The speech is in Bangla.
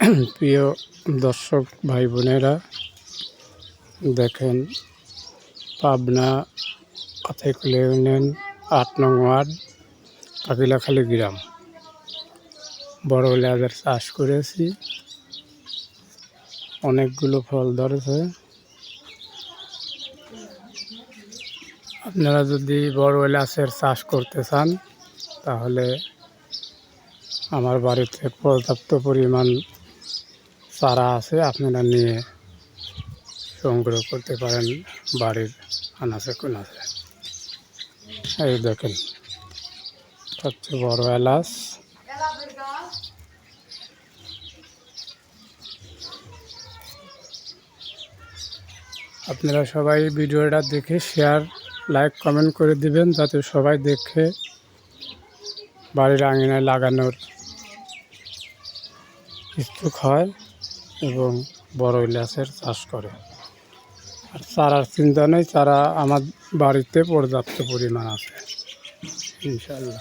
প্রিয় দর্শক ভাই বোনেরা, দেখেন পাবনা আতাইকুলা ইউনিয়ন ৮ নং ওয়ার্ড কাবিলাখালী গ্রাম বড় লেয়ারের চাষ করেছি। অনেকগুলো ফল ধরেছে। আপনারা যদি বড় এলাচের চাষ করতে চান তাহলে আমার বাড়িতে পর্যাপ্ত পরিমাণ চারা আছে, আপনারা নিয়ে সংগ্রহ করতে পারেন বাড়ির আনাচে কোনাচে। এই দেখেন সবচেয়ে বড় এলাচ। আপনারা সবাই ভিডিওটা দেখে শেয়ার লাইক কমেন্ট করে দিবেন, যাতে সবাই দেখে বাড়ির আঙিনায় লাগানোর ইচ্ছুক হয় এবং বড় এলাচের চাষ করে। আর চারার চিন্তা নেই, চারা আমার বাড়িতে পর্যাপ্ত পরিমাণ আছে ইনশাআল্লাহ।